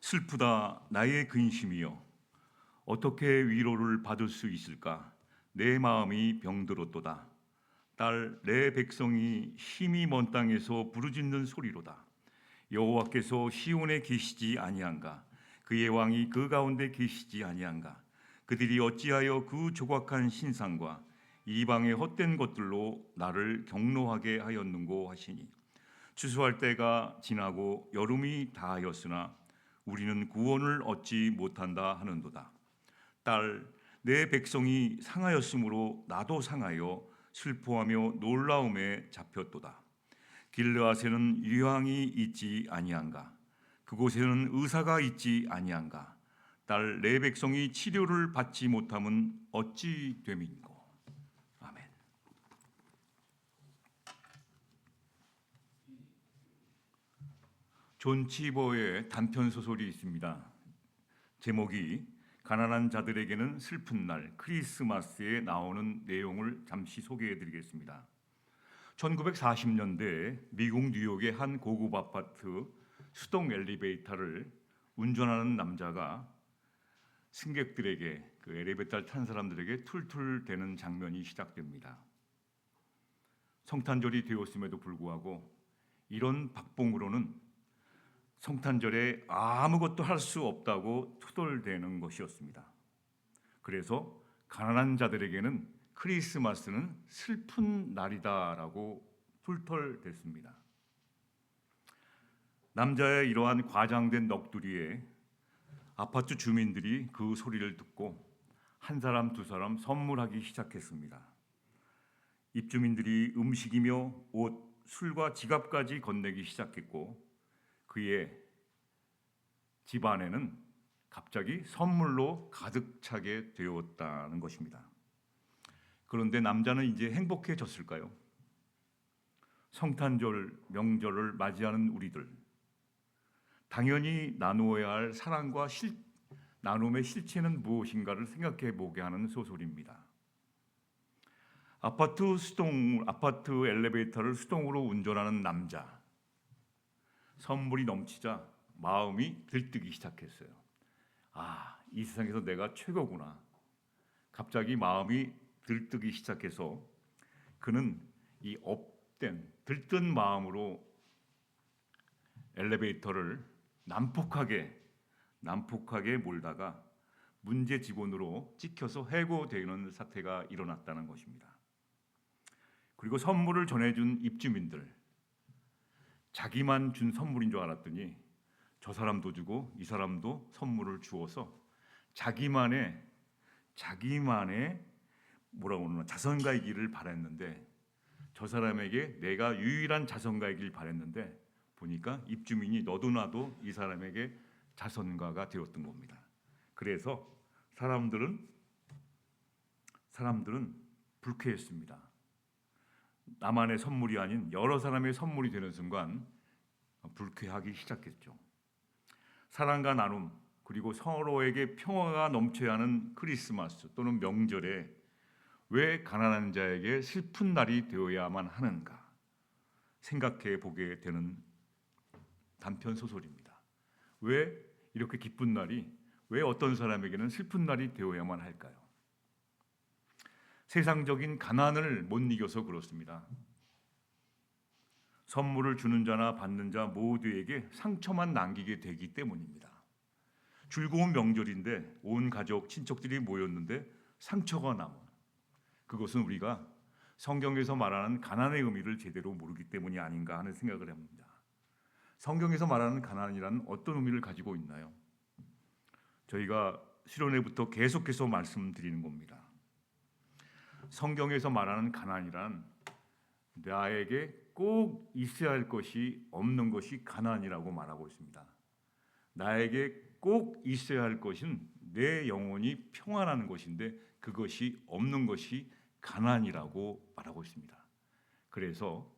슬프다 나의 근심이여, 어떻게 위로를 받을 수 있을까? 내 마음이 병들었도다. 딸 내 백성이 힘이 먼 땅에서 부르짖는 소리로다. 여호와께서 시온에 계시지 아니한가? 그의 왕이 그 가운데 계시지 아니한가? 그들이 어찌하여 그 조각한 신상과 이방의 헛된 것들로 나를 경노하게 하였는고 하시니, 추수할 때가 지나고 여름이 다하였으나 우리는 구원을 얻지 못한다 하는도다. 딸 내 백성이 상하였으므로 나도 상하여 슬퍼하며 놀라움에 잡혔도다. 길르앗에는 유황이 있지 아니한가? 그곳에는 의사가 있지 아니한가? 딸 내 백성이 치료를 받지 못함은 어찌 됨인고? 아멘. 존 치버의 단편 소설이 있습니다. 제목이 가난한 자들에게는 슬픈 날, 크리스마스에 나오는 내용을 잠시 소개해 드리겠습니다. 1940년대 미국 뉴욕의 한 고급 아파트 수동 엘리베이터를 운전하는 남자가 승객들에게, 그 엘리베이터를 탄 사람들에게 툴툴대는 장면이 시작됩니다. 성탄절이 되었음에도 불구하고 이런 박봉으로는 성탄절에 아무것도 할 수 없다고 투덜대는 것이었습니다. 그래서 가난한 자들에게는 크리스마스는 슬픈 날이다라고 툴털댔습니다. 남자의 이러한 과장된 넋두리에 아파트 주민들이 그 소리를 듣고 한 사람 두 사람 선물하기 시작했습니다. 입주민들이 음식이며 옷, 술과 지갑까지 건네기 시작했고, 그의 집안에는 갑자기 선물로 가득 차게 되었다는 것입니다. 그런데 남자는 이제 행복해졌을까요? 성탄절 명절을 맞이하는 우리들, 당연히 나누어야 할 사랑과 나눔의 실체는 무엇인가를 생각해 보게 하는 소설입니다. 아파트 엘리베이터를 수동으로 운전하는 남자, 선물이 넘치자 마음이 들뜨기 시작했어요. 아, 이 세상에서 내가 최고구나. 갑자기 마음이 들뜨기 시작해서 그는 이 업된 들뜬 마음으로 엘리베이터를 난폭하게 몰다가 문제 직원으로 찍혀서 해고되는 사태가 일어났다는 것입니다. 그리고 선물을 전해준 입주민들, 자기만 준 선물인 줄 알았더니 저 사람도 주고 이 사람도 선물을 주어서 자기만의 자선가이기를 바랬는데, 저 사람에게 내가 유일한 자선가이기를 바랬는데 보니까 입주민이 너도 나도 이 사람에게 자선가가 되었던 겁니다. 그래서 사람들은 불쾌했습니다. 나만의 선물이 아닌 여러 사람의 선물이 되는 순간 불쾌하기 시작했죠. 사랑과 나눔, 그리고 서로에게 평화가 넘쳐야 하는 크리스마스 또는 명절에 왜 가난한 자에게 슬픈 날이 되어야만 하는가 생각해 보게 되는 단편 소설입니다. 왜 이렇게 기쁜 날이, 왜 어떤 사람에게는 슬픈 날이 되어야만 할까요? 세상적인 가난을 못 이겨서 그렇습니다. 선물을 주는 자나 받는 자 모두에게 상처만 남기게 되기 때문입니다. 즐거운 명절인데 온 가족, 친척들이 모였는데 상처가 남아. 그것은 우리가 성경에서 말하는 가난의 의미를 제대로 모르기 때문이 아닌가 하는 생각을 합니다. 성경에서 말하는 가난이란 어떤 의미를 가지고 있나요? 저희가 수련회부터 계속해서 말씀드리는 겁니다. 성경에서 말하는 가난이란 나에게 꼭 있어야 할 것이 없는 것이 가난이라고 말하고 있습니다. 나에게 꼭 있어야 할 것은 내 영혼이 평안한 것인데 그것이 없는 것이 가난이라고 말하고 있습니다. 그래서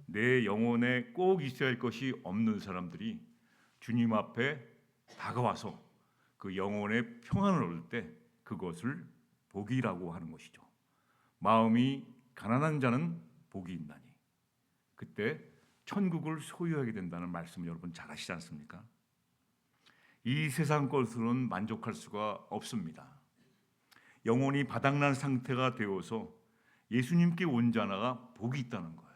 내 영혼에 꼭 있어야 할 것이 없는 사람들이 주님 앞에 다가와서 그 영혼의 평안을 얻을 때 그것을 복이라고 하는 것이죠. 마음이 가난한 자는 복이 있나니 그때 천국을 소유하게 된다는 말씀 여러분 잘 아시지 않습니까? 이 세상 것으로는 만족할 수가 없습니다. 영혼이 바닥난 상태가 되어서 예수님께 온 자가 복이 있다는 거예요.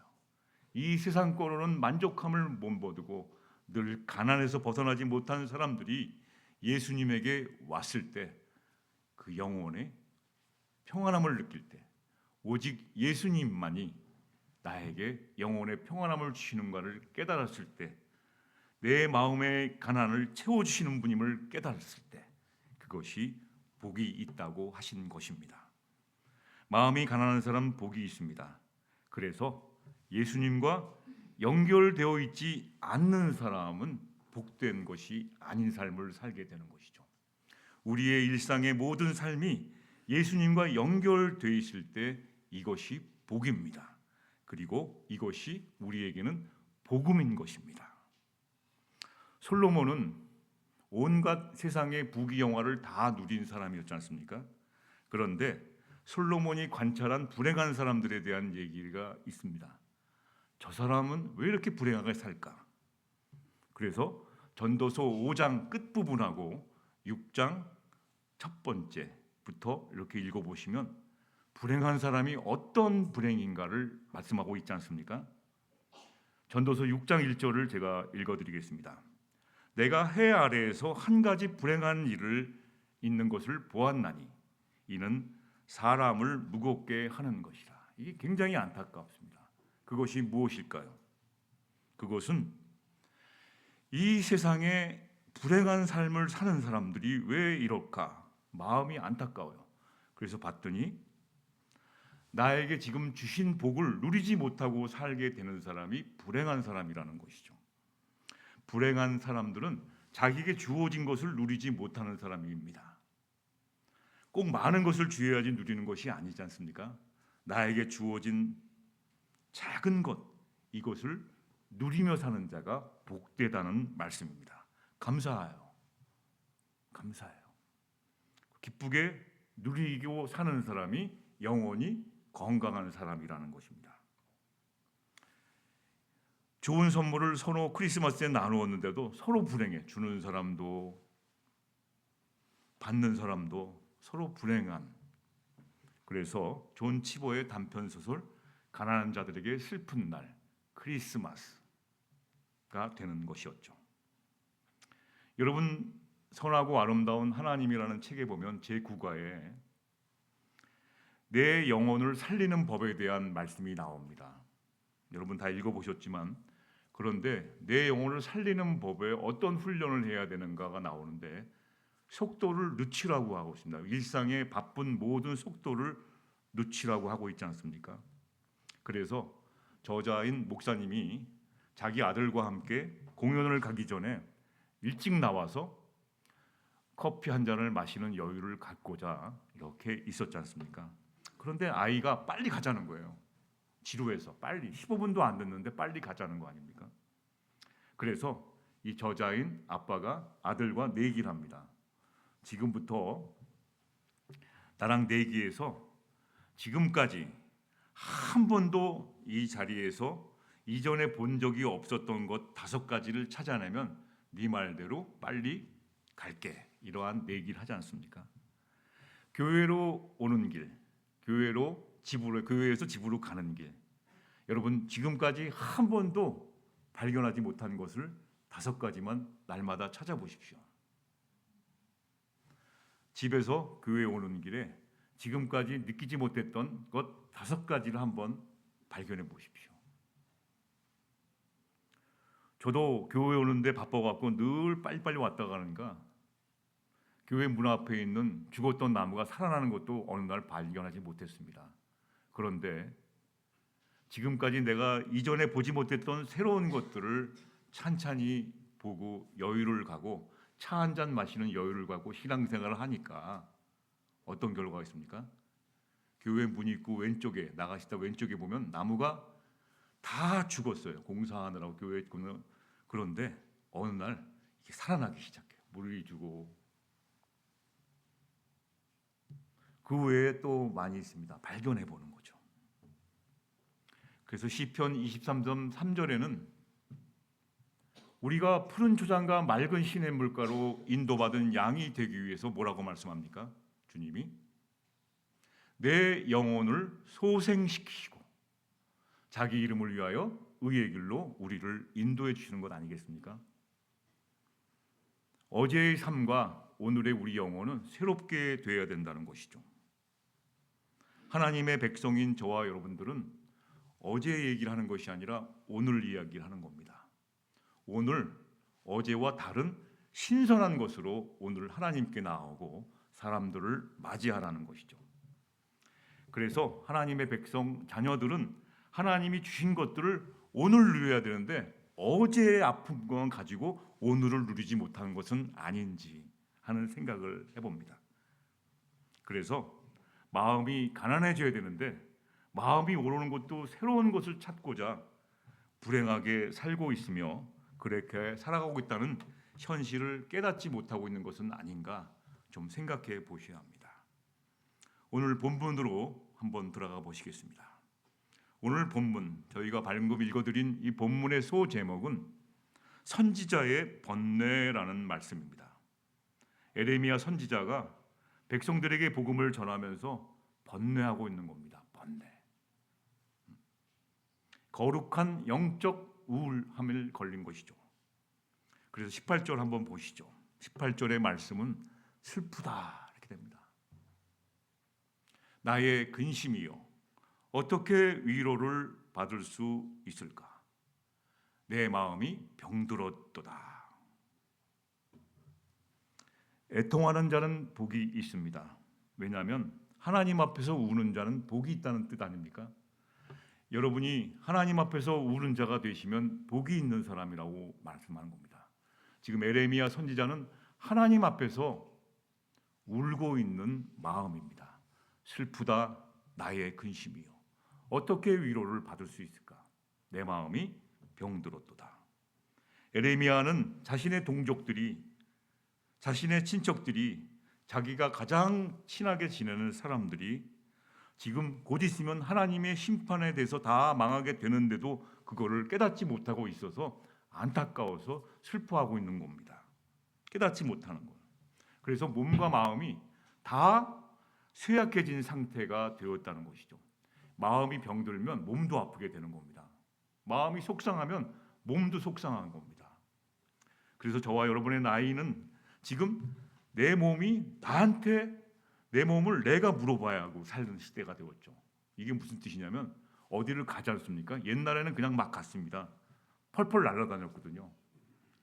이 세상 거로는 만족함을 못 얻고 늘 가난에서 벗어나지 못한 사람들이 예수님에게 왔을 때 그 영혼의 평안함을 느낄 때 오직 예수님만이 나에게 영혼의 평안함을 주시는가를 깨달았을 때 내 마음의 가난을 채워주시는 분임을 깨달았을 때 그것이 복이 있다고 하신 것입니다. 마음이 가난한 사람 복이 있습니다. 그래서 예수님과 연결되어 있지 않는 사람은 복된 것이 아닌 삶을 살게 되는 것이죠. 우리의 일상의 모든 삶이 예수님과 연결되어 있을 때 이것이 복입니다. 그리고 이것이 우리에게는 복음인 것입니다. 솔로몬은 온갖 세상의 부귀영화를 다 누린 사람이었지 않습니까? 그런데 솔로몬이 관찰한 불행한 사람들에 대한 얘기가 있습니다. 저 사람은 왜 이렇게 불행하게 살까? 그래서 전도서 5장 끝부분하고 6장 첫 번째부터 이렇게 읽어보시면 불행한 사람이 어떤 불행인가를 말씀하고 있지 않습니까? 전도서 6장 1절을 제가 읽어드리겠습니다. 내가 해 아래에서 한 가지 불행한 일을 있는 것을 보았나니 이는 사람을 무겁게 하는 것이라. 이게 굉장히 안타깝습니다. 그것이 무엇일까요? 그것은 이 세상에 불행한 삶을 사는 사람들이 왜 이럴까? 마음이 안타까워요. 그래서 봤더니 나에게 지금 주신 복을 누리지 못하고 살게 되는 사람이 불행한 사람이라는 것이죠. 불행한 사람들은 자기에게 주어진 것을 누리지 못하는 사람입니다. 꼭 많은 것을 주어야지 누리는 것이 아니지 않습니까? 나에게 주어진 작은 것, 이것을 누리며 사는 자가 복되다는 말씀입니다. 감사해요. 감사해요. 기쁘게 누리고 사는 사람이 영원히 건강한 사람이라는 것입니다. 좋은 선물을 서로 크리스마스에 나누었는데도 서로 불행해. 주는 사람도 받는 사람도 서로 불행한. 그래서 존 치보의 단편 소설 가난한 자들에게 슬픈 날 크리스마스가 되는 것이었죠. 여러분, 선하고 아름다운 하나님이라는 책에 보면 제9과에 내 영혼을 살리는 법에 대한 말씀이 나옵니다. 여러분 다 읽어보셨지만 그런데 내 영혼을 살리는 법에 어떤 훈련을 해야 되는가가 나오는데 속도를 늦추라고 하고 있습니다. 일상의 바쁜 모든 속도를 늦추라고 하고 있지 않습니까? 그래서 저자인 목사님이 자기 아들과 함께 공연을 가기 전에 일찍 나와서 커피 한 잔을 마시는 여유를 갖고자 이렇게 있었지 않습니까? 그런데 아이가 빨리 가자는 거예요. 지루해서 빨리 15분도 안 됐는데 빨리 가자는 거 아닙니까? 그래서 이 저자인 아빠가 아들과 내기를 합니다. 지금부터 나랑 내기해서 지금까지 한 번도 이 자리에서 이전에 본 적이 없었던 것 5가지를 찾아내면 네 말대로 빨리 갈게. 이러한 내기를 하지 않습니까? 교회로 오는 길, 교회에서 집으로 가는 길. 여러분 지금까지 한 번도 발견하지 못한 것을 5가지만 날마다 찾아보십시오. 집에서 교회에 오는 길에 지금까지 느끼지 못했던 것 5가지를 한번 발견해 보십시오. 저도 교회 오는데 바빠갖고 늘 빨리빨리 왔다 가니까 교회 문 앞에 있는 죽었던 나무가 살아나는 것도 어느 날 발견하지 못했습니다. 그런데 지금까지 내가 이전에 보지 못했던 새로운 것들을 찬찬히 보고 여유를 가고 차 한 잔 마시는 여유를 가고 신앙생활을 하니까 어떤 결과가 있습니까? 교회 문 입구 왼쪽에 나가시다 왼쪽에 보면 나무가 다 죽었어요. 공사하느라고 교회에 있고는. 그런데 어느 날 이게 살아나기 시작해요. 물이 주고. 그 외에 또 많이 있습니다. 발견해 보는 거죠. 그래서 시편 23점 3절에는 우리가 푸른 초장과 맑은 시냇물가로 인도받은 양이 되기 위해서 뭐라고 말씀합니까? 주님이 내 영혼을 소생시키시고 자기 이름을 위하여 의의 길로 우리를 인도해 주시는 것 아니겠습니까? 어제의 삶과 오늘의 우리 영혼은 새롭게 되어야 된다는 것이죠. 하나님의 백성인 저와 여러분들은 어제 얘기를 하는 것이 아니라 오늘 이야기를 하는 겁니다. 오늘 어제와 다른 신선한 것으로 오늘 하나님께 나오고 사람들을 맞이하라는 것이죠. 그래서 하나님의 백성 자녀들은 하나님이 주신 것들을 오늘 누려야 되는데 어제의 아픈 것만 가지고 오늘을 누리지 못하는 것은 아닌지 하는 생각을 해봅니다. 그래서 마음이 가난해져야 되는데 마음이 오르는 것도 새로운 것을 찾고자 불행하게 살고 있으며 그렇게 살아가고 있다는 현실을 깨닫지 못하고 있는 것은 아닌가 좀 생각해 보셔야 합니다. 오늘 본문으로 한번 들어가 보시겠습니다. 오늘 본문 저희가 방금 읽어드린 이 본문의 소제목은 선지자의 번뇌라는 말씀입니다. 에레미야 선지자가 백성들에게 복음을 전하면서 번뇌하고 있는 겁니다. 번뇌. 거룩한 영적 우울함을 걸린 것이죠. 그래서 18절 한번 보시죠. 18절의 말씀은 슬프다 이렇게 됩니다. 나의 근심이요 어떻게 위로를 받을 수 있을까? 내 마음이 병들었도다. 애통하는 자는 복이 있습니다. 왜냐하면 하나님 앞에서 우는 자는 복이 있다는 뜻 아닙니까? 여러분이 하나님 앞에서 우는 자가 되시면 복이 있는 사람이라고 말씀하는 겁니다. 지금 에레미야 선지자는 하나님 앞에서 울고 있는 마음입니다. 슬프다 나의 근심이요 어떻게 위로를 받을 수 있을까? 내 마음이 병들었도다. 에레미야는 자신의 동족들이 자신의 친척들이 자기가 가장 친하게 지내는 사람들이 지금 곧 있으면 하나님의 심판에 대해서 다 망하게 되는데도 그거를 깨닫지 못하고 있어서 안타까워서 슬퍼하고 있는 겁니다. 깨닫지 못하는 것. 그래서 몸과 마음이 다 쇠약해진 상태가 되었다는 것이죠. 마음이 병들면 몸도 아프게 되는 겁니다. 마음이 속상하면 몸도 속상한 겁니다. 그래서 저와 여러분의 나이는 지금 내 몸이 나한테 내 몸을 내가 물어봐야 하고 살는 시대가 되었죠. 이게 무슨 뜻이냐면 어디를 가지 않습니까? 옛날에는 그냥 막 갔습니다. 펄펄 날아다녔거든요.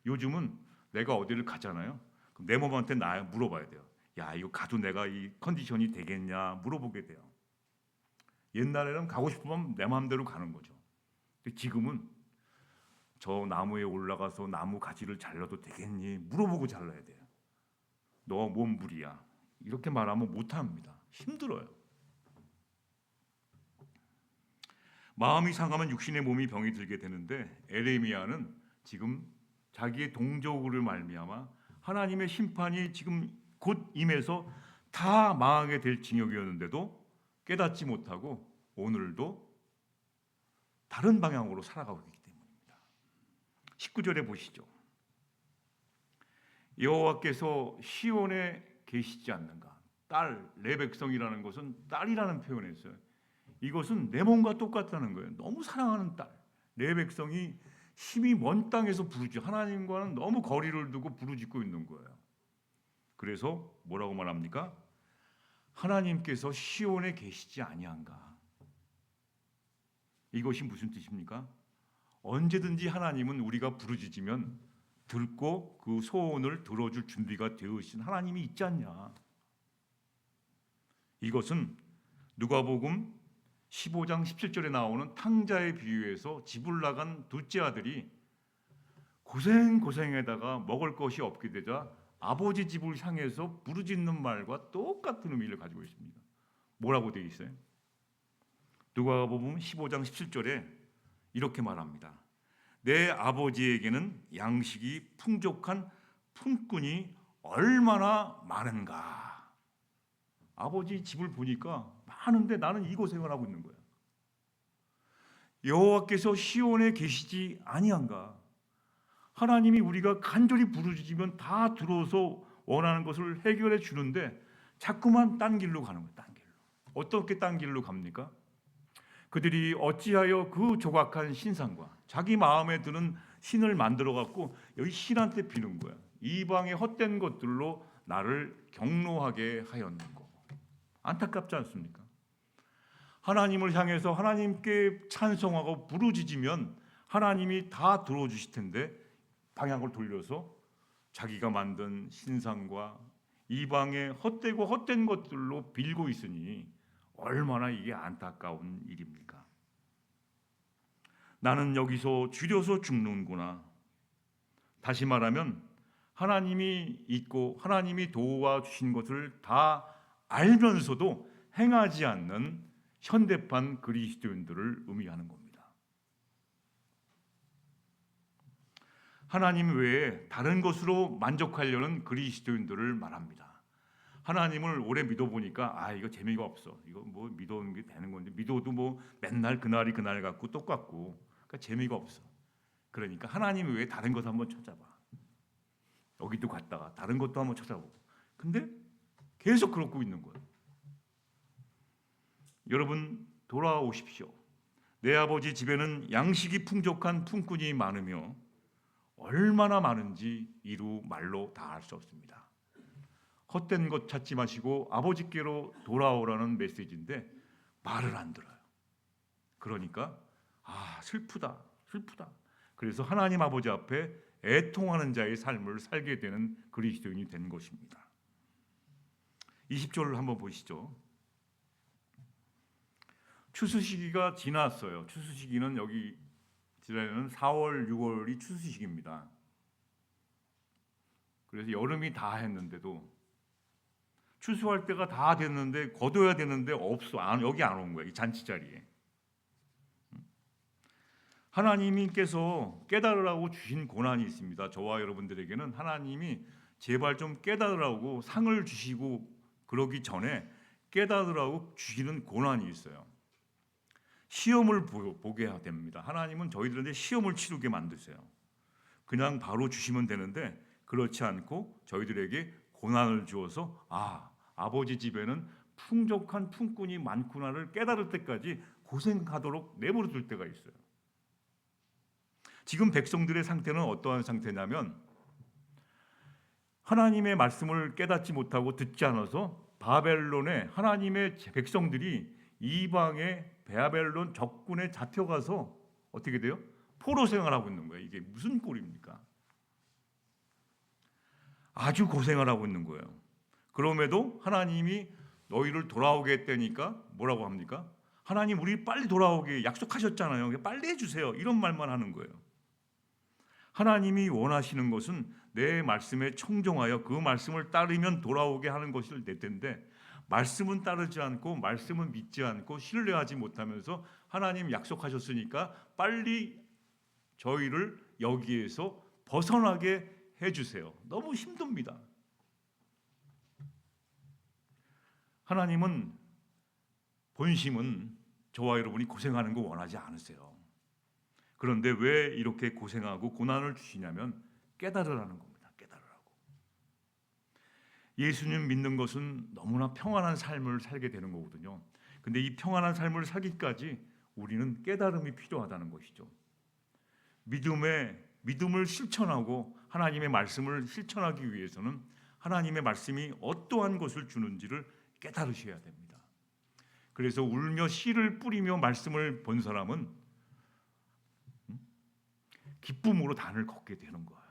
요즘은 내가 어디를 가잖아요. 그럼 내 몸한테 나 물어봐야 돼요. 야 이거 가도 내가 이 컨디션이 되겠냐 물어보게 돼요. 옛날에는 가고 싶으면 내 마음대로 가는 거죠. 근데 지금은 저 나무에 올라가서 나무 가지를 잘라도 되겠니? 물어보고 잘라야 돼요. 너 몸 무리야. 이렇게 말하면 못합니다. 힘들어요. 마음이 상하면 육신의 몸이 병이 들게 되는데 에레미야는 지금 자기의 동족으로 말미암아 하나님의 심판이 지금 곧 임해서 다 망하게 될 징역이었는데도 깨닫지 못하고 오늘도 다른 방향으로 살아가고 있기 때문입니다. 19절에 보시죠. 여호와께서 시온에 계시지 않는가? 딸, 내 백성이라는 것은 딸이라는 표현을 했어요. 이것은 내 몸과 똑같다는 거예요. 너무 사랑하는 딸, 내 백성이 힘이 먼 땅에서 부르짖 하나님과는 너무 거리를 두고 부르짖고 있는 거예요. 그래서 뭐라고 말합니까? 하나님께서 시온에 계시지 아니한가? 이것이 무슨 뜻입니까? 언제든지 하나님은 우리가 부르짖으면 듣고 그 소원을 들어줄 준비가 되어있신 하나님이 있지 않냐? 이것은 누가복음 15장 17절에 나오는 탕자의 비유에서 집을 나간 둘째 아들이 고생에다가 먹을 것이 없게 되자 아버지 집을 향해서 부르짖는 말과 똑같은 의미를 가지고 있습니다. 뭐라고 되어 있어요? 누가복음 15장 17절에 이렇게 말합니다. 내 아버지에게는 양식이 풍족한 품꾼이 얼마나 많은가. 아버지 집을 보니까 많은데 나는 이 고생을 하고 있는 거야. 여호와께서 시온에 계시지 아니한가. 하나님이 우리가 간절히 부르짖으면 다 들어서 원하는 것을 해결해 주는데 자꾸만 딴 길로 가는 거예요. 딴 길로. 어떻게 딴 길로 갑니까? 그들이 어찌하여 그 조각한 신상과 자기 마음에 드는 신을 만들어 갖고 여기 신한테 비는 거야. 이방의 헛된 것들로 나를 경노하게 하였는고. 안타깝지 않습니까? 하나님을 향해서 하나님께 찬송하고 부르짖으면 하나님이 다 들어주실 텐데 방향을 돌려서 자기가 만든 신상과 이방의 헛되고 헛된 것들로 빌고 있으니 얼마나 이게 안타까운 일입니까? 나는 여기서 줄여서 죽는구나. 다시 말하면 하나님이 있고 하나님이 도와주신 것을 다 알면서도 행하지 않는 현대판 그리스도인들을 의미하는 겁니다. 하나님 외에 다른 것으로 만족하려는 그리스도인들을 말합니다. 하나님을 오래 믿어보니까 이거 재미가 없어. 이거 뭐 믿어오는 게 되는 건데 믿어도 뭐 맨날 그날이 그날 같고 똑같고 그러니까 재미가 없어. 그러니까 하나님 외에 다른 것 한번 찾아봐. 여기도 갔다가 다른 것도 한번 찾아보고. 근데 계속 그러고 있는 거예요. 여러분 돌아오십시오. 내 아버지 집에는 양식이 풍족한 품꾼이 많으며 얼마나 많은지 이루 말로 다 할 수 없습니다. 헛된 것 찾지 마시고 아버지께로 돌아오라는 메시지인데 말을 안 들어요. 그러니까 슬프다. 그래서 하나님 아버지 앞에 애통하는 자의 삶을 살게 되는 그리스도인이 된 것입니다. 20절을 한번 보시죠. 추수 시기가 지났어요. 추수 시기는 여기 지난해는 4월, 6월이 추수 시기입니다. 그래서 여름이 다 했는데도 추수할 때가 다 됐는데 거둬야 되는데 없어. 여기 안 온 거야. 이 잔치 자리에. 하나님께서 깨달으라고 주신 고난이 있습니다. 저와 여러분들에게는 하나님이 제발 좀 깨달으라고 상을 주시고 그러기 전에 깨달으라고 주시는 고난이 있어요. 시험을 보게 됩니다. 하나님은 저희들한테 시험을 치르게 만드세요. 그냥 바로 주시면 되는데 그렇지 않고 저희들에게 고난을 주어서 아버지 집에는 풍족한 품꾼이 많구나를 깨달을 때까지 고생하도록 내버려 둘 때가 있어요. 지금 백성들의 상태는 어떠한 상태냐면 하나님의 말씀을 깨닫지 못하고 듣지 않아서 바벨론에 하나님의 백성들이 이방의 바벨론 적군에 잡혀가서 어떻게 돼요? 포로 생활하고 있는 거예요. 이게 무슨 꼴입니까? 아주 고생을 하고 있는 거예요. 그럼에도 하나님이 너희를 돌아오게 했다니까 뭐라고 합니까? 하나님 우리 빨리 돌아오게 약속하셨잖아요. 빨리 해주세요. 이런 말만 하는 거예요. 하나님이 원하시는 것은 내 말씀에 청종하여 그 말씀을 따르면 돌아오게 하는 것일 내 텐데 말씀은 따르지 않고 말씀은 믿지 않고 신뢰하지 못하면서 하나님 약속하셨으니까 빨리 저희를 여기에서 벗어나게 해주세요. 너무 힘듭니다. 하나님은 본심은 저와 여러분이 고생하는 거 원하지 않으세요. 그런데 왜 이렇게 고생하고 고난을 주시냐면 깨달으라는 겁니다. 깨달으라고. 예수님 믿는 것은 너무나 평안한 삶을 살게 되는 거거든요. 근데 이 평안한 삶을 살기까지 우리는 깨달음이 필요하다는 것이죠. 믿음을 실천하고 하나님의 말씀을 실천하기 위해서는 하나님의 말씀이 어떠한 것을 주는지를 깨달으셔야 됩니다. 그래서 울며 씨를 뿌리며 말씀을 본 사람은 기쁨으로 단을 걷게 되는 거예요.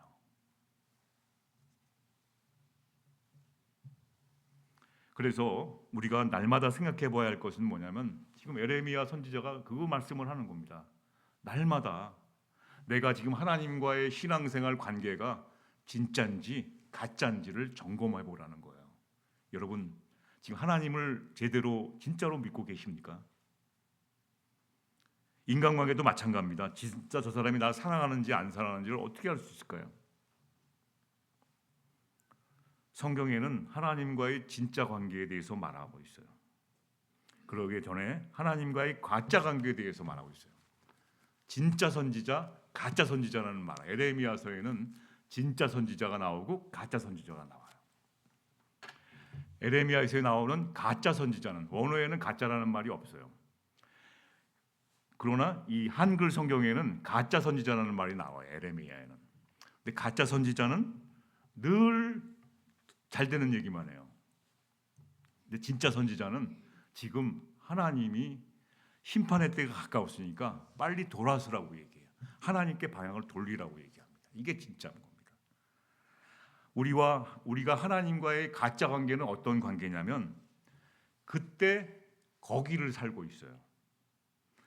그래서 우리가 날마다 생각해 봐야 할 것은 뭐냐면 지금 에레미야 선지자가 그 말씀을 하는 겁니다. 날마다 내가 지금 하나님과의 신앙생활 관계가 진짜인지 가짜인지를 점검해 보라는 거예요. 여러분 지금 하나님을 제대로 진짜로 믿고 계십니까? 인간관계도 마찬가지입니다. 진짜 저 사람이 나 사랑하는지 안 사랑하는지를 어떻게 알 수 있을까요? 성경에는 하나님과의 진짜 관계에 대해서 말하고 있어요. 그러기 전에 하나님과의 가짜 관계에 대해서 말하고 있어요. 진짜 선지자, 가짜 선지자라는 말. 에레미야서에는 진짜 선지자가 나오고 가짜 선지자가 나와요. 에레미야에서 나오는 가짜 선지자는 원어에는 가짜라는 말이 없어요. 그러나 이 한글 성경에는 가짜 선지자라는 말이 나와요. 에레미야에는. 근데 가짜 선지자는 늘 잘 되는 얘기만 해요. 근데 진짜 선지자는 지금 하나님이 심판의 때가 가까웠으니까 빨리 돌아서라고 얘기해요. 하나님께 방향을 돌리라고 얘기합니다. 이게 진짜인 겁니다. 우리가 하나님과의 가짜 관계는 어떤 관계냐면 그때 거기를 살고 있어요.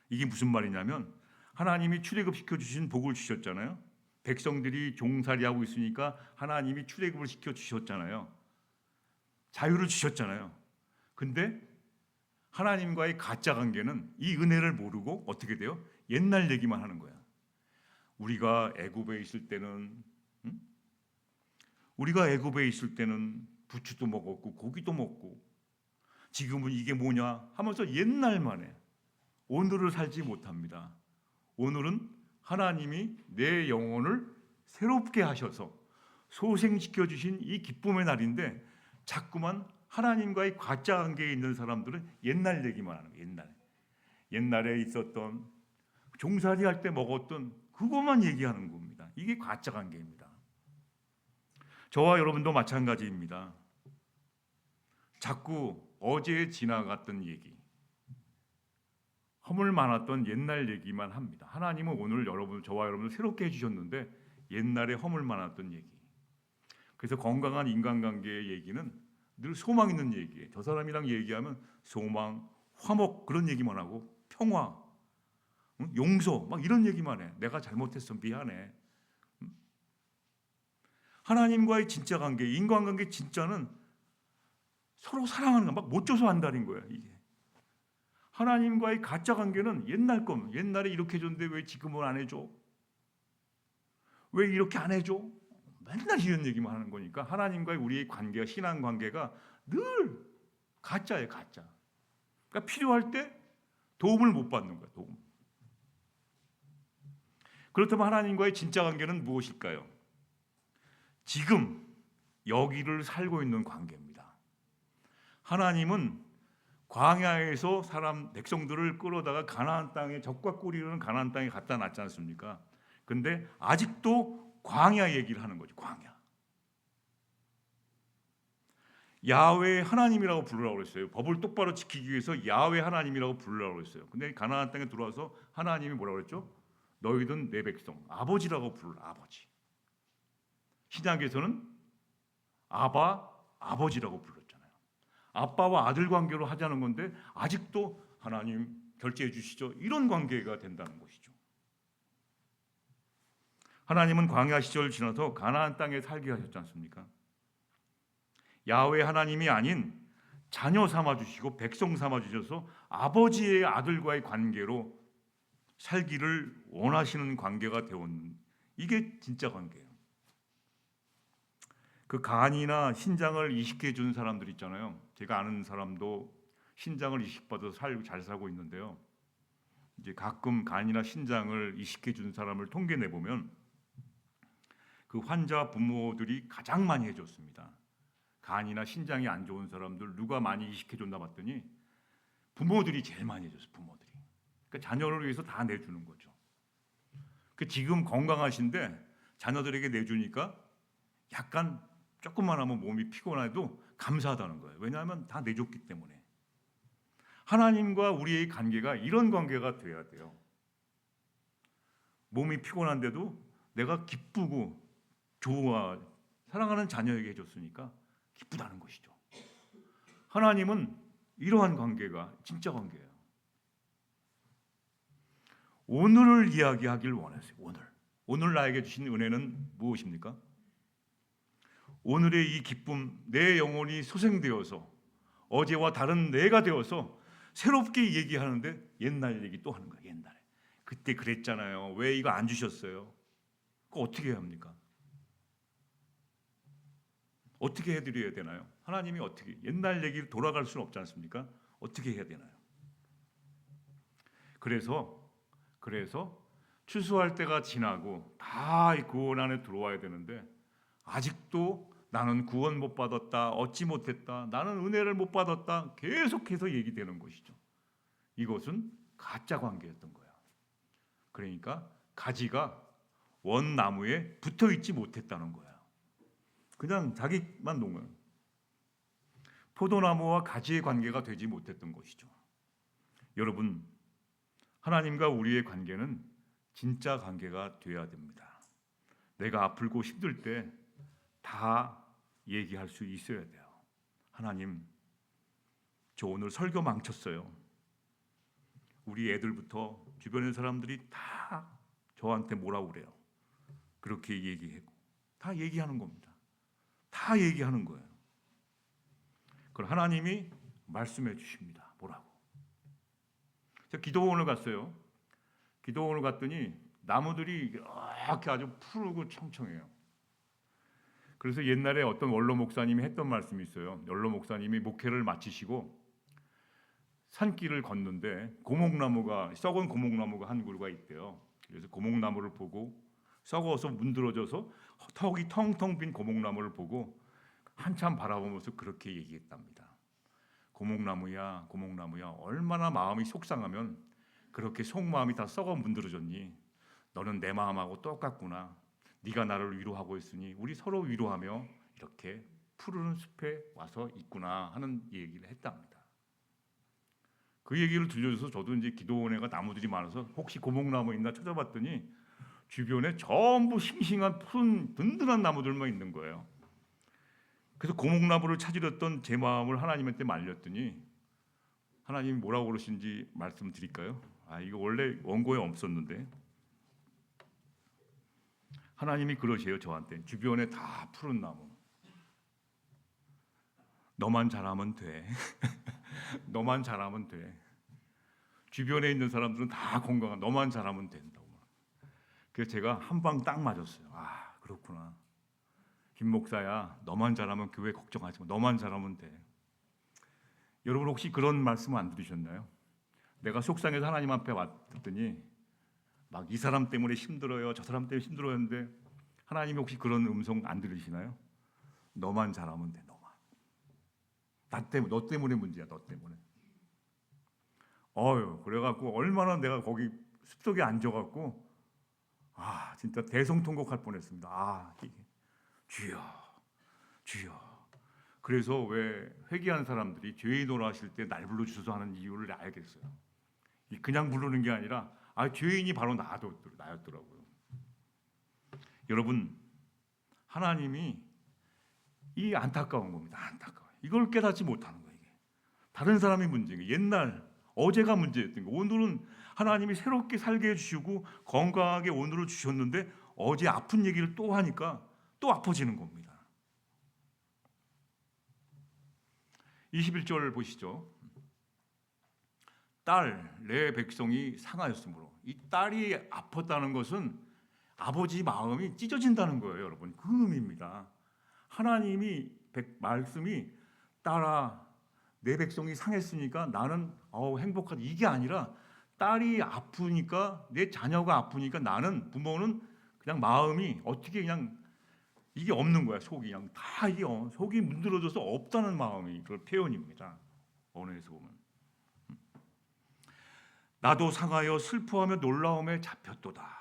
이게 무슨 말이냐면 하나님이 출애굽 시켜주신 복을 주셨잖아요. 백성들이 종살이하고 있으니까 하나님이 출애굽을 시켜주셨잖아요. 자유를 주셨잖아요. 근데 하나님과의 가짜 관계는 이 은혜를 모르고 어떻게 돼요? 옛날 얘기만 하는 거야. 우리가 애굽에 있을 때는 부추도 먹었고 고기도 먹고 지금은 이게 뭐냐 하면서 옛날만 해. 오늘을 살지 못합니다. 오늘은 하나님이 내 영혼을 새롭게 하셔서 소생시켜 주신 이 기쁨의 날인데 자꾸만 하나님과의 가짜 관계에 있는 사람들은 옛날 얘기만 하는 거예요. 옛날에 있었던 종살이 할 때 먹었던 그것만 얘기하는 겁니다. 이게 가짜 관계입니다. 저와 여러분도 마찬가지입니다. 자꾸 어제 지나갔던 얘기, 허물 많았던 옛날 얘기만 합니다. 하나님은 오늘 저와 여러분을 새롭게 해주셨는데 옛날에 허물 많았던 얘기. 그래서 건강한 인간관계의 얘기는 늘 소망 있는 얘기예요. 저 사람이랑 얘기하면 소망, 화목 그런 얘기만 하고 평화, 용서 막 이런 얘기만 해. 내가 잘못했어 미안해. 하나님과의 진짜 관계, 인간관계 진짜는 서로 사랑하는 거 막 못 줘서 안달인 거야 이게. 하나님과의 가짜 관계는 옛날에 이렇게 해줬는데 왜 지금은 안 해줘? 왜 이렇게 안 해줘? 맨날 이런 얘기만 하는 거니까 하나님과의 우리의 관계가 신앙 관계가 늘 가짜예요, 가짜. 그러니까 필요할 때 도움을 못 받는 거예요, 도움. 그렇다면 하나님과의 진짜 관계는 무엇일까요? 지금 여기를 살고 있는 관계입니다. 하나님은 광야에서 백성들을 끌어다가 가나안 땅에 적과 꿀이 흐르는 가나안 땅에 갖다 놨지 않습니까? 근데 아직도 광야 얘기를 하는 거죠. 광야. 야훼 하나님이라고 부르라고 그랬어요. 법을 똑바로 지키기 위해서 야훼 하나님이라고 부르라고 그랬어요. 근데 가나안 땅에 들어와서 하나님이 뭐라고 그랬죠? 너희든 내 백성, 아버지라고 부르라. 아버지. 신약에서는 아버지라고 불렀잖아요. 아빠와 아들 관계로 하자는 건데 아직도 하나님 결제해 주시죠. 이런 관계가 된다는 것이죠. 하나님은 광야 시절 지나서 가나안 땅에 살게 하셨지 않습니까? 야훼 하나님이 아닌 자녀 삼아 주시고 백성 삼아 주셔서 아버지의 아들과의 관계로 살기를 원하시는 관계가 되었는 이게 진짜 관계예요. 그 간이나 신장을 이식해 준 사람들 있잖아요. 제가 아는 사람도 신장을 이식받아서 잘 살고 있는데요. 이제 가끔 간이나 신장을 이식해 준 사람을 통계 내 보면 그 환자 부모들이 가장 많이 해줬습니다. 간이나 신장이 안 좋은 사람들 누가 많이 이식해 줬나 봤더니 부모들이 제일 많이 해줬어요. 부모들이. 그러니까 자녀를 위해서 다 내주는 거죠. 그 지금 건강하신데 자녀들에게 내주니까 약간 조금만 하면 몸이 피곤해도 감사하다는 거예요. 왜냐하면 다 내줬기 때문에. 하나님과 우리의 관계가 이런 관계가 돼야 돼요. 몸이 피곤한데도 내가 기쁘고 사랑하는 자녀에게 해줬으니까 기쁘다는 것이죠. 하나님은 이러한 관계가 진짜 관계예요. 오늘을 이야기하길 원하세요. 오늘 나에게 주신 은혜는 무엇입니까? 오늘의 이 기쁨, 내 영혼이 소생되어서 어제와 다른 내가 되어서 새롭게 얘기하는데 옛날 얘기 또 하는 거예요. 옛날에 그때 그랬잖아요. 왜 이거 안 주셨어요? 그거 어떻게 해야 합니까? 어떻게 해드려야 되나요? 하나님이 어떻게 옛날 얘기를 돌아갈 수는 없지 않습니까? 어떻게 해야 되나요? 그래서 추수할 때가 지나고 다 구원 안에 들어와야 되는데 아직도 나는 구원 못 받았다, 얻지 못했다, 나는 은혜를 못 받았다 계속해서 얘기되는 것이죠. 이것은 가짜 관계였던 거야. 그러니까 가지가 원나무에 붙어 있지 못했다는 거야. 그냥 자기만 농을. 포도나무와 가지의 관계가 되지 못했던 것이죠. 여러분, 하나님과 우리의 관계는 진짜 관계가 되어야 됩니다. 내가 아프고 힘들 때 다 얘기할 수 있어야 돼요. 하나님, 저 오늘 설교 망쳤어요. 우리 애들부터 주변의 사람들이 다 저한테 뭐라고 그래요. 그렇게 얘기하고 다 얘기하는 겁니다. 다 얘기하는 거예요. 그럼 하나님이 말씀해 주십니다. 뭐라고? 제가 기도원을 갔어요. 기도원을 갔더니 나무들이 이렇게 아주 푸르고 청청해요. 그래서 옛날에 어떤 원로 목사님이 했던 말씀이 있어요. 원로 목사님이 목회를 마치시고 산길을 걷는데 고목나무가, 썩은 고목나무가 한 그루가 있대요. 그래서 고목나무를 보고 썩어서 문드러져서 턱이 텅텅 빈 고목나무를 보고 한참 바라보면서 그렇게 얘기했답니다. 고목나무야, 고목나무야, 얼마나 마음이 속상하면 그렇게 속마음이 다 썩어 문드러졌니? 너는 내 마음하고 똑같구나. 네가 나를 위로하고 있으니 우리 서로 위로하며 이렇게 푸르른 숲에 와서 있구나 하는 얘기를 했답니다. 그 얘기를 들려줘서 저도 이제 기도원에가 나무들이 많아서 혹시 고목나무 있나 찾아봤더니 주변에 전부 싱싱한 푸른 든든한 나무들만 있는 거예요. 그래서 고목나무를 찾으렸던 제 마음을 하나님한테 말렸더니 하나님이 뭐라고 그러신지 말씀드릴까요? 이거 원래 원고에 없었는데 하나님이 그러세요. 저한테 주변에 다 푸른 나무, 너만 잘하면 돼. 너만 잘하면 돼. 주변에 있는 사람들은 다 건강한, 너만 잘하면 된다고. 그래서 제가 한 방 딱 맞았어요. 그렇구나. 김 목사야, 너만 잘하면 교회 걱정하지 마. 너만 잘하면 돼. 여러분 혹시 그런 말씀 안 들으셨나요? 내가 속상해서 하나님 앞에 왔더니 막 이 사람 때문에 힘들어요, 저 사람 때문에 힘들어요 했는데 하나님이 혹시 그런 음성 안 들으시나요? 너만 잘하면 돼. 너만. 나 때문에, 너 때문에 문제야. 너 때문에. 그래갖고 얼마나 내가 거기 숲속에 앉아갖고 진짜 대성통곡할 뻔했습니다. 주여, 주여. 그래서 왜 회개한 사람들이 죄인으로 하실 때 날 불러주셔서 하는 이유를 알겠어요. 그냥 부르는 게 아니라 죄인이 바로 나였더라고요. 여러분, 하나님이 이 안타까운 겁니다. 안타까워. 이걸 깨닫지 못하는 거예요. 이게. 다른 사람이 문제인 거예요. 옛날 어제가 문제였던 거예요. 오늘은 하나님이 새롭게 살게 해주시고 건강하게 오늘을 주셨는데 어제 아픈 얘기를 또 하니까 또 아파지는 겁니다. 21절 보시죠. 딸, 내 백성이 상하였으므로. 이 딸이 아팠다는 것은 아버지 마음이 찢어진다는 거예요. 여러분, 그 의미입니다. 하나님이 말씀이 딸아, 내 백성이 상했으니까 나는 행복하다. 이게 아니라 딸이 아프니까, 내 자녀가 아프니까 나는, 부모는 그냥 마음이 어떻게 그냥 이게 없는 거야. 속이 그냥 다 이게 속이 문드러져서 없다는 마음이 그 표현입니다. 언어에서 보면 나도 상하여 슬퍼하며 놀라움에 잡혔도다.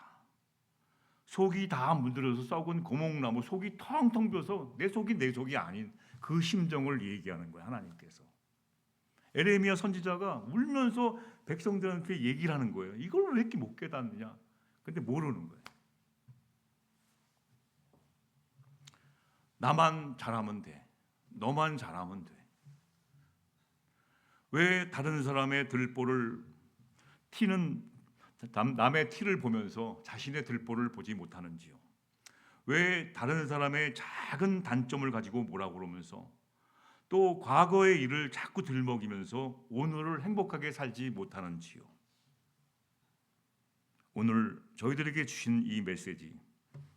속이 다 문드러져서 썩은 고목나무, 속이 텅텅 비어서 내 속이 아닌 그 심정을 얘기하는 거야. 하나님께서. 에레미야 선지자가 울면서 백성들한테 얘기를 하는 거예요. 이걸 왜 이렇게 못 깨닫느냐? 근데 모르는 거예요. 나만 잘하면 돼. 너만 잘하면 돼. 왜 다른 사람의 들보를 남의 티를 보면서 자신의 들보를 보지 못하는지요? 왜 다른 사람의 작은 단점을 가지고 뭐라고 그러면서 또 과거의 일을 자꾸 들먹이면서 오늘을 행복하게 살지 못하는지요? 오늘 저희들에게 주신 이 메시지,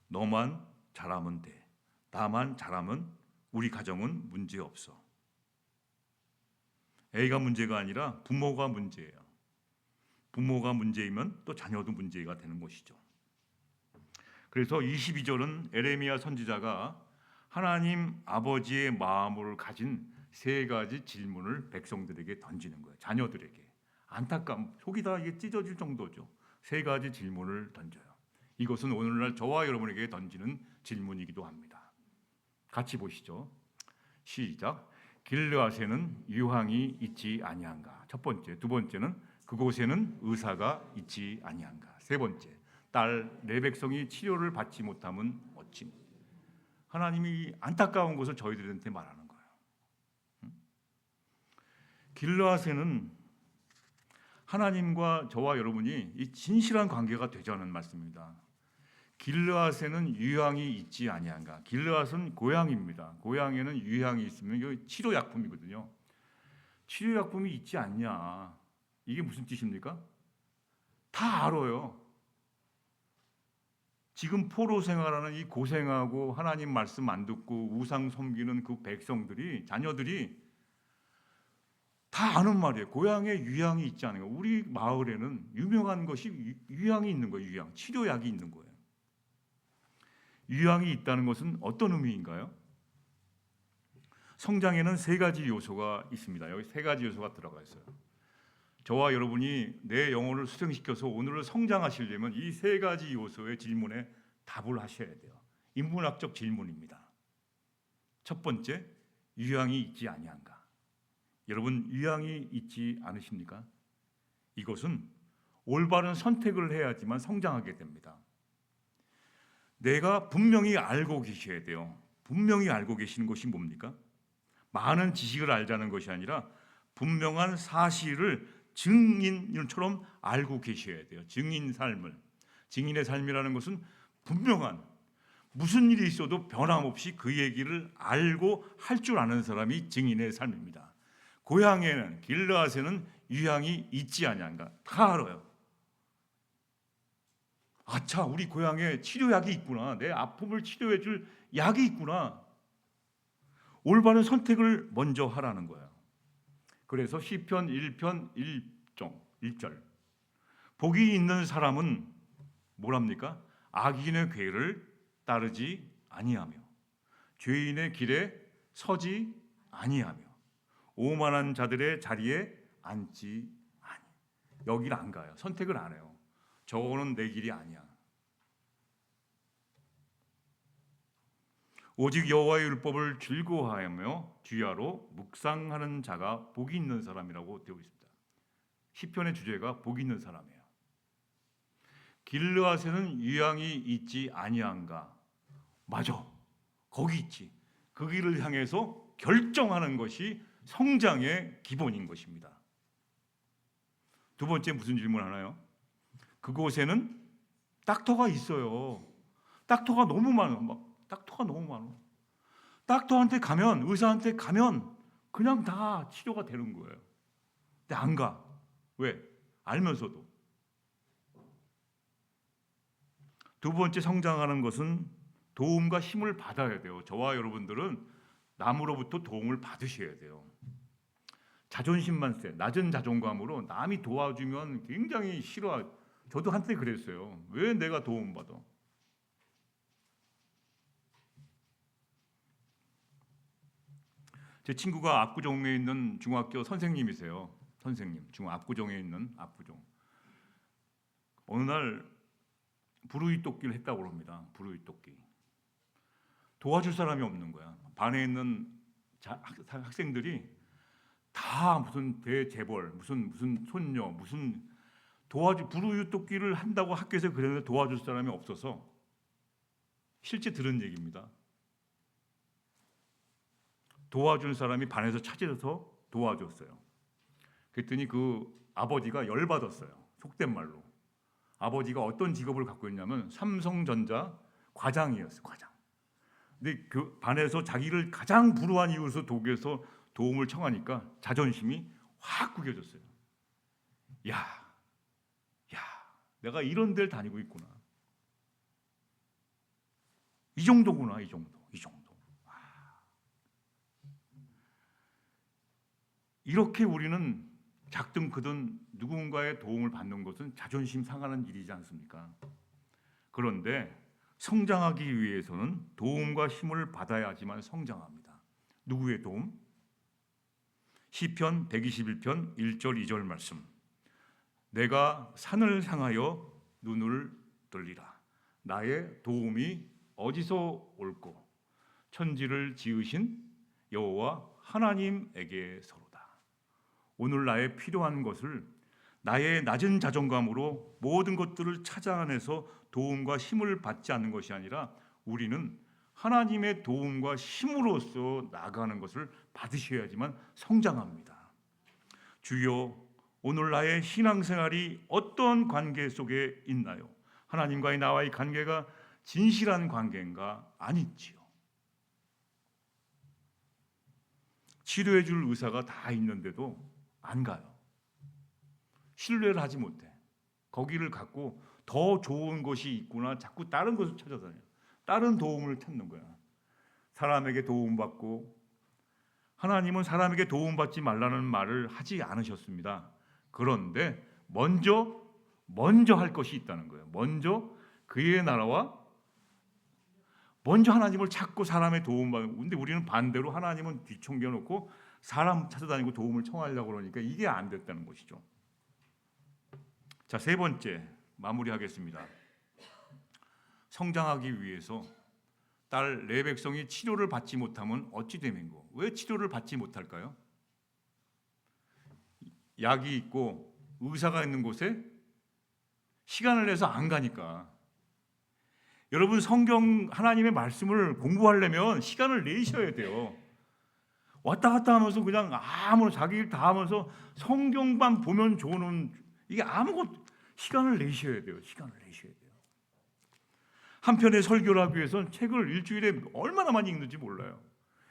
너만 잘하면 돼. 나만 잘하면 우리 가정은 문제 없어. 애가 문제가 아니라 부모가 문제예요. 부모가 문제이면 또 자녀도 문제가 되는 것이죠. 그래서 22절은 에레미야 선지자가 하나님 아버지의 마음을 가진 세 가지 질문을 백성들에게 던지는 거예요. 자녀들에게. 안타까움, 속이 다 이게 찢어질 정도죠. 세 가지 질문을 던져요. 이것은 오늘날 저와 여러분에게 던지는 질문이기도 합니다. 같이 보시죠. 시작. 길르앗에는 유황이 있지 아니한가? 첫 번째. 두 번째는 그곳에는 의사가 있지 아니한가? 세 번째. 딸 내 백성이 치료를 받지 못함은 어찌? 하나님이 안타까운 것을 저희들한테 말하는 거예요. 길르앗에는 하나님과 저와 여러분이 이 진실한 관계가 되자는 말씀입니다. 길르앗에는 유향이 있지 아니한가? 길르앗은 고향입니다. 고향에는 유향이 있으면 이거 치료약품이거든요. 치료약품이 있지 않냐? 이게 무슨 뜻입니까? 다 알아요. 지금 포로 생활하는 이 고생하고 하나님 말씀 안 듣고 우상 섬기는 그 백성들이, 자녀들이 다 아는 말이에요. 고향에 유향이 있지 않은가? 우리 마을에는 유명한 것이 유향이 있는 거예요. 유향, 치료약이 있는 거예요. 유향이 있다는 것은 어떤 의미인가요? 성장에는 세 가지 요소가 있습니다. 여기 세 가지 요소가 들어가 있어요. 저와 여러분이 내 영혼을 수정시켜서 오늘을 성장하시려면 이 세 가지 요소의 질문에 답을 하셔야 돼요. 인문학적 질문입니다. 첫 번째, 유향이 있지 아니한가? 여러분, 유향이 있지 않으십니까? 이것은 올바른 선택을 해야지만 성장하게 됩니다. 내가 분명히 알고 계셔야 돼요. 분명히 알고 계시는 것이 뭡니까? 많은 지식을 알자는 것이 아니라 분명한 사실을 증인처럼 알고 계셔야 돼요. 증인 삶을. 증인의 삶이라는 것은 분명한, 무슨 일이 있어도 변함없이 그 얘기를 알고 할 줄 아는 사람이 증인의 삶입니다. 고향에는, 길르앗에는 유향이 있지 아니한가? 다 알아요. 아차, 우리 고향에 치료약이 있구나. 내 아픔을 치료해 줄 약이 있구나. 올바른 선택을 먼저 하라는 거예요. 그래서 시편 1편 1절. 복이 있는 사람은 뭐랍니까? 악인의 궤를 따르지 아니하며 죄인의 길에 서지 아니하며 오만한 자들의 자리에 앉지 아니. 여기를 안 가요. 선택을 안 해요. 저거는 내 길이 아니야. 오직 여호와의 율법을 즐거워하며 주야로 묵상하는 자가 복이 있는 사람이라고 되어 있습니다. 시편의 주제가 복이 있는 사람이에요. 길르앗에는 유향이 있지 아니한가? 맞아. 거기 있지. 그 길을 향해서 결정하는 것이 성장의 기본인 것입니다. 두 번째 무슨 질문 하나요? 그곳에는 닥터가 있어요. 닥터가 너무 많아. 닥터가 너무 많아. 닥터한테 가면, 의사한테 가면 그냥 다 치료가 되는 거예요. 근데 안 가. 왜? 알면서도. 두 번째 성장하는 것은 도움과 힘을 받아야 돼요. 저와 여러분들은 남으로부터 도움을 받으셔야 돼요. 자존심만 세, 낮은 자존감으로 남이 도와주면 굉장히 싫어하죠. 저도 한때 그랬어요. 왜 내가 도움받아? 제 친구가 압구정에 있는 중학교 선생님이세요. 선생님, 압구정에 있는 압구정. 어느 날 불우이웃돕기를 했다고 합니다. 불우이웃돕기. 도와줄 사람이 없는 거야. 반에 있는 학생들이 다 무슨 대재벌, 무슨 손녀, 무슨 불우이웃돕기를 한다고 학교에서 그랬는데 도와줄 사람이 없어서 실제 들은 얘기입니다. 도와준 사람이 반에서 찾아서 도와줬어요. 그랬더니 그 아버지가 열받았어요. 속된 말로. 아버지가 어떤 직업을 갖고 있냐면 삼성전자 과장이었어요. 과장. 근데 그 반에서 자기를 가장 불우한 이유로 독에서 도움을 청하니까 자존심이 확 구겨졌어요. 야, 내가 이런 데를 다니고 있구나. 이 정도구나, 이 정도. 이렇게 우리는 작든 크든 누군가의 도움을 받는 것은 자존심 상하는 일이지 않습니까? 그런데 성장하기 위해서는 도움과 힘을 받아야지만 성장합니다. 누구의 도움? 시편 121편 1절 2절 말씀. 내가 산을 향하여 눈을 들리라. 나의 도움이 어디서 올꼬? 천지를 지으신 여호와 하나님에게서로다. 오늘 나의 필요한 것을 나의 낮은 자존감으로 모든 것들을 찾아내서 도움과 힘을 받지 않는 것이 아니라 우리는 하나님의 도움과 힘으로써 나아가는 것을 받으셔야지만 성장합니다. 주여, 오늘 나의 신앙생활이 어떤 관계 속에 있나요? 하나님과의 나와의 관계가 진실한 관계인가 아닌지요? 치료해 줄 의사가 다 있는데도 안 가요. 신뢰를 하지 못해. 거기를 갖고 더 좋은 것이 있구나 자꾸 다른 것을 찾아다녀요. 다른 도움을 찾는 거야. 사람에게 도움받고, 하나님은 사람에게 도움받지 말라는 말을 하지 않으셨습니다. 그런데 먼저 할 것이 있다는 거예요. 먼저 그의 나라와 먼저 하나님을 찾고 사람의 도움받고, 근데 우리는 반대로 하나님은 뒤청겨 놓고 사람 찾아다니고 도움을 청하려고 그러니까 이게 안 됐다는 것이죠. 자, 세 번째 마무리하겠습니다. 성장하기 위해서 딸 레벡성이 치료를 받지 못하면 어찌 되는고? 왜 치료를 받지 못할까요? 약이 있고 의사가 있는 곳에 시간을 내서 안 가니까. 여러분, 성경 하나님의 말씀을 공부하려면 시간을 내셔야 돼요. 왔다 갔다 하면서 그냥 아무런 자기 일 다 하면서 성경만 보면 좋은, 이게 아무것도 시간을 내셔야 돼요. 시간을 내셔야 돼요. 한 편의 설교를 하기 위해서는 책을 일주일에 얼마나 많이 읽는지 몰라요.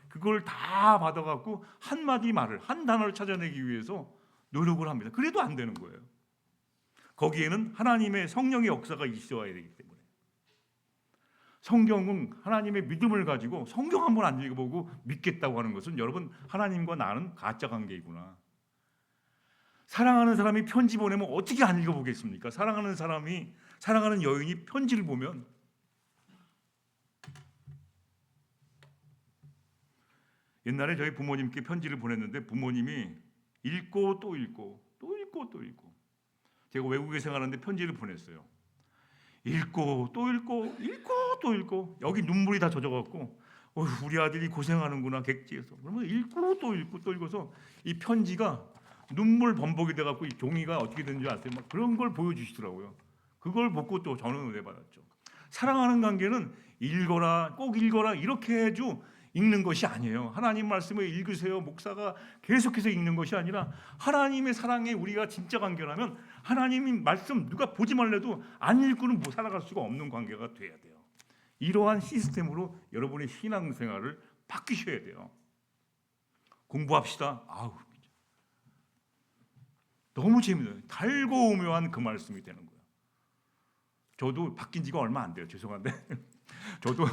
그걸 다 받아갖고 한마디 말을, 한 단어를 찾아내기 위해서 노력을 합니다. 그래도 안 되는 거예요. 거기에는 하나님의 성령의 역사가 있어야 되기 때문에. 성경은 하나님의 믿음을 가지고 성경 한 번 안 읽어보고 믿겠다고 하는 것은 여러분, 하나님과 나는 가짜 관계이구나. 사랑하는 사람이 편지 보내면 어떻게 안 읽어보겠습니까? 사랑하는 여인이 편지를 보면, 옛날에 저희 부모님께 편지를 보냈는데 부모님이 읽고 또 읽고 또 읽고 또 읽고, 제가 외국에 생활하는데 편지를 보냈어요. 읽고 또 읽고 읽고 또 읽고, 여기 눈물이 다 젖어갖고 우리 아들이 고생하는구나 객지에서. 그러면 읽고 또 읽고 또 읽어서 이 편지가 눈물 범벅이 돼갖고 이 종이가 어떻게 되는지 아세요? 막 그런 걸 보여주시더라고요. 그걸 보고 또 저는 은혜 받았죠. 사랑하는 관계는 읽어라, 꼭 읽어라 이렇게 해주 읽는 것이 아니에요. 하나님 말씀을 읽으세요. 목사가 계속해서 읽는 것이 아니라 하나님의 사랑에 우리가 진짜 관계라면 하나님의 말씀 누가 보지 말래도 안 읽고는 못 살아갈 수가 없는 관계가 돼야 돼요. 이러한 시스템으로 여러분의 신앙생활을 바뀌셔야 돼요. 공부합시다. 너무 재미나요. 달고 오묘한 그 말씀이 되는 거예요. 저도 바뀐 지가 얼마 안 돼요. 죄송한데 저도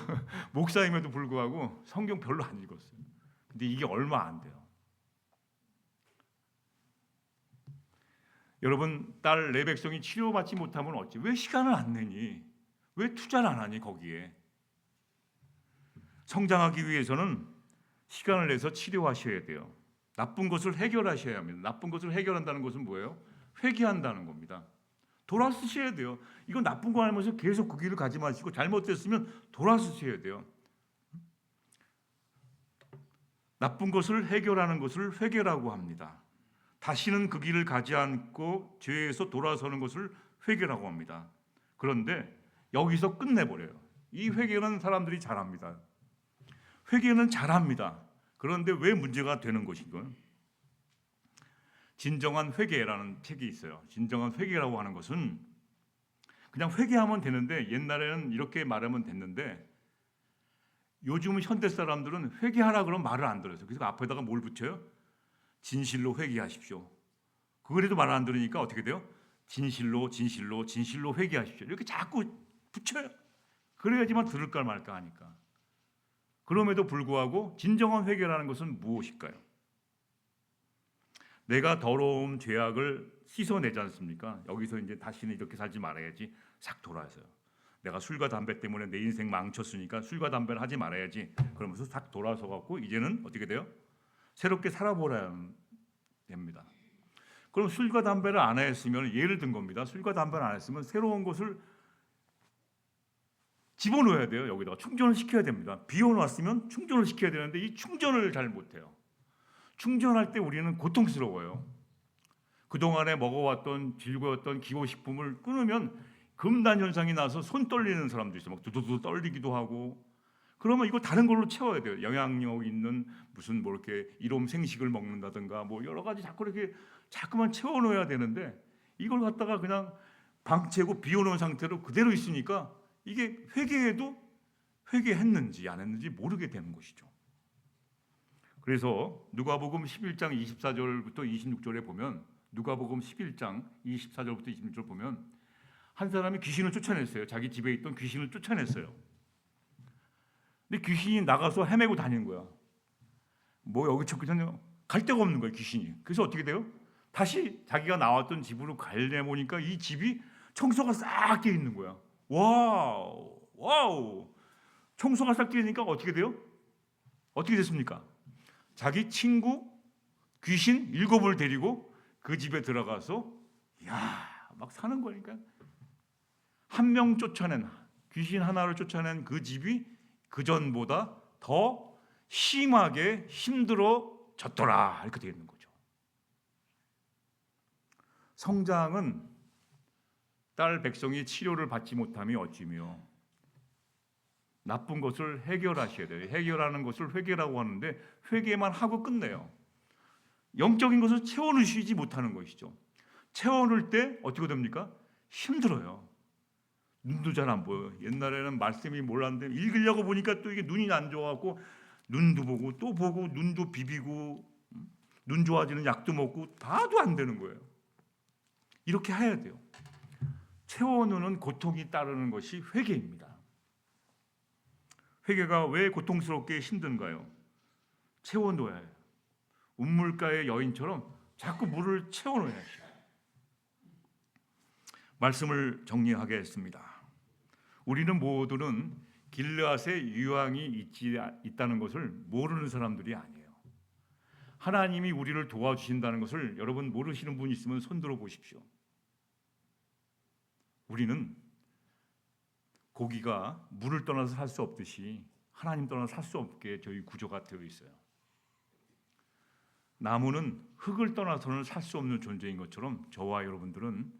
목사임에도 불구하고 성경 별로 안 읽었어요. 근데 이게 얼마 안 돼요. 여러분, 딸 레벡성이 치료받지 못하면 어찌? 왜 시간을 안 내니? 왜 투자를 안 하니 거기에? 성장하기 위해서는 시간을 내서 치료하셔야 돼요. 나쁜 것을 해결하셔야 합니다. 나쁜 것을 해결한다는 것은 뭐예요? 회개한다는 겁니다. 돌아서셔야 돼요. 이거 나쁜 거 알면서 계속 그 길을 가지 마시고 잘못됐으면 돌아서셔야 돼요. 나쁜 것을 해결하는 것을 회개라고 합니다. 다시는 그 길을 가지 않고 죄에서 돌아서는 것을 회개라고 합니다. 그런데 여기서 끝내버려요. 이 회개는 사람들이 잘합니다. 회개는 잘합니다. 그런데 왜 문제가 되는 것인가? 진정한 회개라는 책이 있어요. 진정한 회개라고 하는 것은 그냥 회개하면 되는데, 옛날에는 이렇게 말하면 됐는데 요즘 현대 사람들은 회개하라 그러면 말을 안 들어요. 그래서 앞에다가 뭘 붙여요? 진실로 회개하십시오. 그거라도 말 안 들으니까 어떻게 돼요? 진실로 회개하십시오. 이렇게 자꾸 붙여요. 그래야지만 들을까 말까 하니까. 그럼에도 불구하고 진정한 회개라는 것은 무엇일까요? 내가 더러운 죄악을 씻어내지 않습니까? 여기서 이제 다시는 이렇게 살지 말아야지 싹 돌아서요. 내가 술과 담배 때문에 내 인생 망쳤으니까 술과 담배를 하지 말아야지. 그러면서 싹 돌아서 갖고 이제는 어떻게 돼요? 새롭게 살아보려야 됩니다. 그럼 술과 담배를 안 했으면 예를 든 겁니다. 술과 담배를 안 했으면 새로운 것을 집어넣어야 돼요. 여기다가 충전을 시켜야 됩니다. 비워놨으면 충전을 시켜야 되는데 이 충전을 잘 못해요. 충전할 때 우리는 고통스러워요. 그동안에 먹어왔던 즐거웠던 기호식품을 끊으면 금단 현상이 나서 손 떨리는 사람도 있어요. 막 두두두 떨리기도 하고. 그러면 이거 다른 걸로 채워야 돼요. 영향력 있는 무슨 뭐 이렇게 이롬 생식을 먹는다든가 뭐 여러 가지 자꾸 이렇게 자꾸만 채워놓아야 되는데 이걸 갖다가 그냥 방치하고 비워놓은 상태로 그대로 있으니까 이게 회개해도 회개했는지 안 했는지 모르게 되는 것이죠. 그래서 누가복음 11장 24절부터 26절에 보면 누가복음 11장 24절부터 26절 보면 한 사람이 귀신을 쫓아냈어요. 자기 집에 있던 귀신을 쫓아냈어요. 근데 귀신이 나가서 헤매고 다니는 거야. 뭐 여기저기 갈 데가 없는 거야, 귀신이. 그래서 어떻게 돼요? 다시 자기가 나왔던 집으로 가려 보니까 이 집이 청소가 싹 돼 있는 거야. 와우. 청소가 싹 되니까 어떻게 돼요? 어떻게 됐습니까? 자기 친구 귀신 7을 데리고 그 집에 들어가서 막 사는 거니까 한 명 쫓아낸 귀신 하나를 쫓아낸 그 집이 그 전보다 더 심하게 힘들어졌더라 이렇게 되어 있는 거죠. 성장은 딸 백성이 치료를 받지 못함이 어찌며 나쁜 것을 해결하셔야 돼요. 해결하는 것을 회개라고 하는데 회개만 하고 끝내요. 영적인 것을 채워넣으시지 못하는 것이죠. 채워넣을 때 어떻게 됩니까? 힘들어요. 눈도 잘 안 보여요. 옛날에는 말씀이 몰랐는데 읽으려고 보니까 또 이게 눈이 안 좋아갖고 눈도 보고 또 보고 눈도 비비고 눈 좋아지는 약도 먹고 봐도 안 되는 거예요. 이렇게 해야 돼요. 채워넣는 고통이 따르는 것이 회개입니다. 회개가 왜 고통스럽게 힘든가요? 채워넣어야 해요. 운물가의 여인처럼 자꾸 물을 채워넣어야죠. 말씀을 정리하겠습니다. 우리는 모두는 길르앗의 유황이 있다는 것을 모르는 사람들이 아니에요. 하나님이 우리를 도와주신다는 것을 여러분 모르시는 분 있으면 손들어 보십시오. 우리는 고기가 물을 떠나서 살 수 없듯이 하나님 떠나서 살 수 없게 저희 구조가 되어 있어요. 나무는 흙을 떠나서는 살 수 없는 존재인 것처럼 저와 여러분들은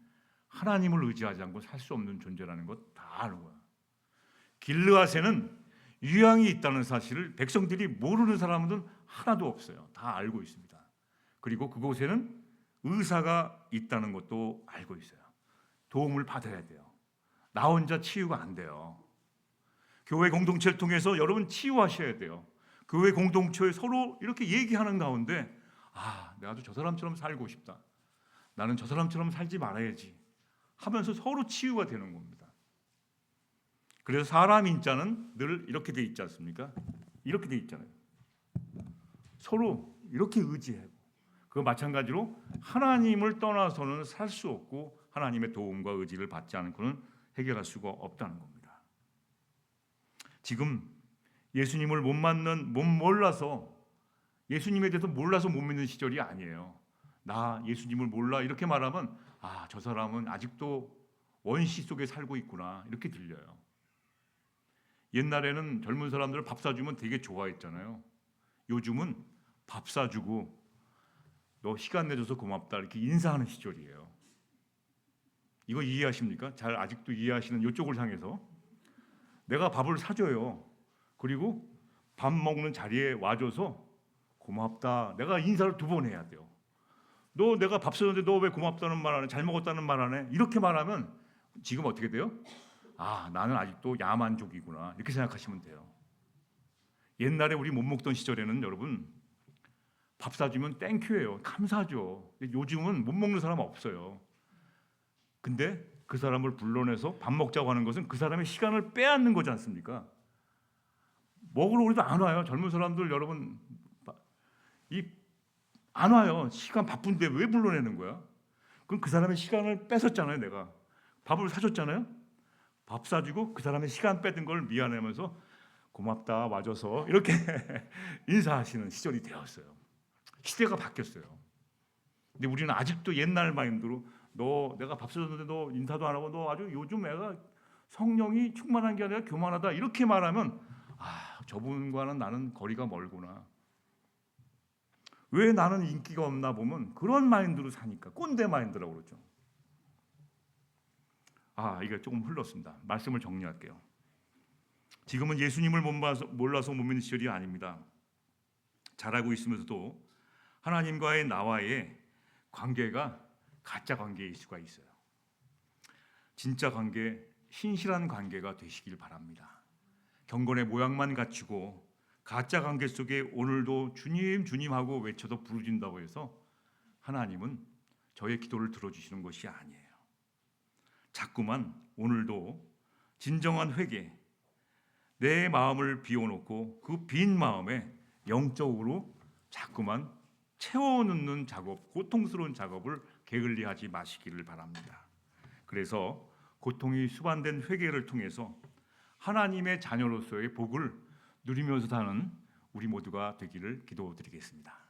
하나님을 의지하지 않고 살 수 없는 존재라는 것 다 아는 거야. 길르앗에는 유황이 있다는 사실을 백성들이 모르는 사람은 하나도 없어요. 다 알고 있습니다. 그리고 그곳에는 의사가 있다는 것도 알고 있어요. 도움을 받아야 돼요. 나 혼자 치유가 안 돼요. 교회 공동체를 통해서 여러분 치유하셔야 돼요. 교회 공동체에 서로 이렇게 얘기하는 가운데 내가 저 사람처럼 살고 싶다. 나는 저 사람처럼 살지 말아야지 하면서 서로 치유가 되는 겁니다. 그래서 사람 인자는 늘 이렇게 돼 있지 않습니까? 이렇게 돼 있잖아요. 서로 이렇게 의지하고 그 마찬가지로 하나님을 떠나서는 살 수 없고 하나님의 도움과 의지를 받지 않고는 해결할 수가 없다는 겁니다. 지금 예수님을 못 몰라서 예수님에 대해서 몰라서 못 믿는 시절이 아니에요. 나 예수님을 몰라 이렇게 말하면 저 사람은 아직도 원시 속에 살고 있구나 이렇게 들려요. 옛날에는 젊은 사람들 밥 사주면 되게 좋아했잖아요. 요즘은 밥 사주고 너 시간 내줘서 고맙다 이렇게 인사하는 시절이에요. 이거 이해하십니까? 잘 아직도 이해하시는 이쪽을 향해서 내가 밥을 사줘요. 그리고 밥 먹는 자리에 와줘서 고맙다. 내가 인사를 2번 해야 돼요. 너 내가 밥 사줬는데 너 왜 고맙다는 말 안 해? 잘 먹었다는 말 안 해? 이렇게 말하면 지금 어떻게 돼요? 나는 아직도 야만족이구나 이렇게 생각하시면 돼요. 옛날에 우리 못 먹던 시절에는 여러분 밥 사주면 땡큐예요. 감사하죠. 요즘은 못 먹는 사람 없어요. 근데 그 사람을 불러내서 밥 먹자고 하는 것은 그 사람의 시간을 빼앗는 거지 않습니까? 먹으러 우리도 안 와요. 젊은 사람들 여러분 안 와요. 시간 바쁜데 왜 불러내는 거야? 그럼 그 사람의 시간을 뺏었잖아요. 내가 밥을 사줬잖아요. 밥 사주고 그 사람의 시간 뺏은 걸 미안해하면서 고맙다 와줘서 이렇게 인사하시는 시절이 되었어요. 시대가 바뀌었어요. 근데 우리는 아직도 옛날 마인드로 너 내가 밥 사줬는데 너 인사도 안 하고 너 아주 요즘 애가 성령이 충만한 게 아니라 교만하다 이렇게 말하면 저분과는 나는 거리가 멀구나. 왜 나는 인기가 없나 보면 그런 마인드로 사니까 꼰대 마인드라고 그러죠. 이게 조금 흘렀습니다. 말씀을 정리할게요. 지금은 예수님을 몰라서 못 믿는 시절이 아닙니다. 잘 알고 있으면서도 하나님과의 나와의 관계가 가짜 관계일 수가 있어요. 진짜 관계, 신실한 관계가 되시길 바랍니다. 경건의 모양만 갖추고 가짜 관계 속에 오늘도 주님 주님 하고 외쳐도 부르진다고 해서 하나님은 저의 기도를 들어주시는 것이 아니에요. 자꾸만 오늘도 진정한 회개, 내 마음을 비워놓고 그 빈 마음에 영적으로 자꾸만 채워넣는 작업, 고통스러운 작업을 게을리하지 마시기를 바랍니다. 그래서 고통이 수반된 회개를 통해서 하나님의 자녀로서의 복을 누리면서 사는 우리 모두가 되기를 기도드리겠습니다.